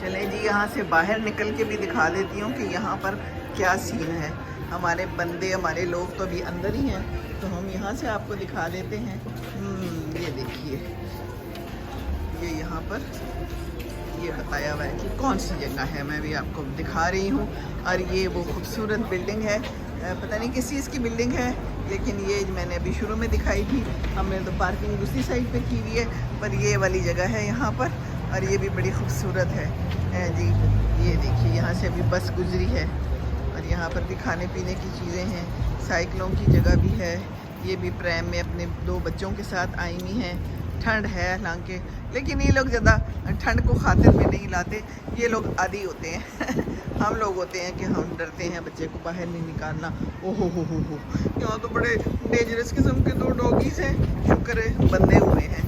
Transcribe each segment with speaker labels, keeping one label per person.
Speaker 1: चलें जी, यहाँ से बाहर निकल के भी दिखा देती हूँ कि यहाँ पर क्या सीन है। हमारे बंदे, हमारे लोग तो अभी अंदर ही हैं, तो हम यहाँ से आपको दिखा देते हैं। ये देखिए, ये यहाँ पर ये बताया हुआ है कि कौन सी जगह है, मैं भी आपको दिखा रही हूँ। और ये वो खूबसूरत बिल्डिंग है, पता नहीं किस चीज़ की बिल्डिंग है, लेकिन ये मैंने अभी शुरू में दिखाई थी। हमने तो पार्किंग दूसरी साइड पे की हुई है, पर ये वाली जगह है यहाँ पर, और ये भी बड़ी खूबसूरत है जी। ये देखिए, यहाँ से अभी बस गुजरी है, और यहाँ पर भी खाने पीने की चीज़ें हैं, साइकिलों की जगह भी है। ये भी प्रैम में अपने 2 बच्चों के साथ आई हुई हैं। ठंड है हालांकि, लेकिन ये लोग ज़्यादा ठंड को खातिर में नहीं लाते, ये लोग आदी होते हैं। हम लोग होते हैं कि हम डरते हैं बच्चे को बाहर नहीं निकालना। ओहो हो, यहाँ तो बड़े डेंजरस किस्म के 2 डॉगीज़ हैं। शुक्र है बंधे हुए हैं,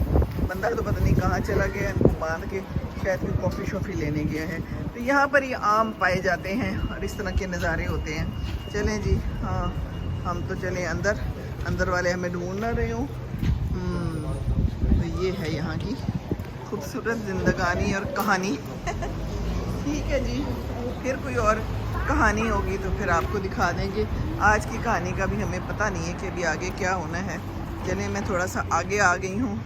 Speaker 1: बंदा तो पता नहीं कहाँ चला गया, इनको बांध के शायद कोई कॉफ़ी शॉफ़ी लेने गया है। तो यहाँ पर ये आम पाए जाते हैं और इस तरह के नज़ारे होते हैं। चलें जी, हाँ हम तो चलें अंदर, अंदर वाले हमें ढूंढ ना रहे हों। तो ये है यहाँ की खूबसूरत ज़िंदगानी और कहानी। ठीक है जी, फिर कोई और कहानी होगी तो फिर आपको दिखा देंगे। आज की कहानी का भी हमें पता नहीं है कि अभी आगे क्या होना है। चलिए, मैं थोड़ा सा आगे आ गई हूँ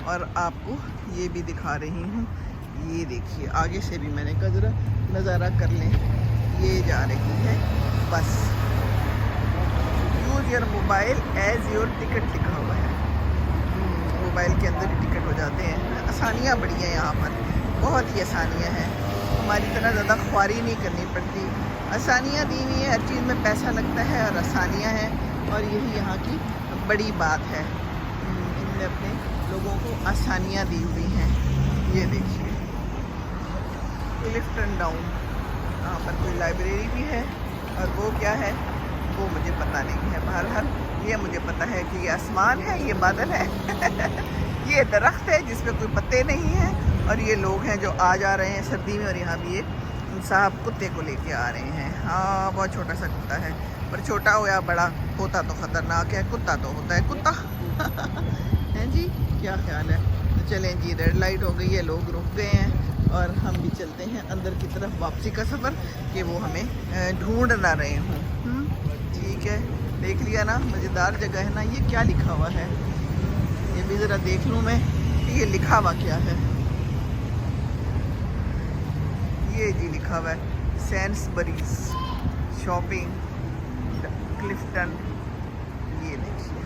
Speaker 1: और आपको ये भी दिखा रही हूँ। ये देखिए, आगे से भी मैंने कहा ज़रा नज़ारा कर लें। ये जा रही है बस। Use your mobile as your ticket लिखा हुआ है। मोबाइल के अंदर ही टिकट हो जाते हैं। आसानियाँ बड़ी हैं यहाँ पर, बहुत ही आसानियाँ हैं। हमारी तरह ज़्यादा ख्वारी नहीं करनी पड़ती, आसानियाँ दी हुई हैं। हर चीज़ में पैसा लगता है और आसानियाँ हैं, और यही यहाँ की बड़ी बात है। इनने अपने लोगों को आसानियाँ दी हुई हैं। ये देखिए, क्लिफ्टन डाउन, यहाँ पर कोई लाइब्रेरी भी है, और वो क्या है वो मुझे पता नहीं है। बहरहाल ये मुझे पता है कि ये आसमान है, ये बादल है, ये दरख्त है जिसमें कोई पत्ते नहीं हैं, और ये लोग हैं जो आ जा रहे हैं सर्दी में। और यहाँ भी एक साहब कुत्ते को लेके आ रहे हैं। हाँ, बहुत छोटा सा कुत्ता है, पर छोटा हो या बड़ा होता तो ख़तरनाक है, कुत्ता तो होता है कुत्ता। हैं जी, क्या ख्याल है? तो चलें जी, रेड लाइट हो गई है, लोग रुक गए हैं, और हम भी चलते हैं अंदर की तरफ, वापसी का सफ़र, कि वो हमें ढूंढ ना रहे हों। ठीक है, देख लिया ना, मज़ेदार जगह है ना। ये क्या लिखा हुआ है, ये भी ज़रा देख लूँ मैं कि ये लिखा हुआ क्या है। ये जी लिखा हुआ है सैन्सबरीज शॉपिंग क्लिफ्टन। ये देखिए,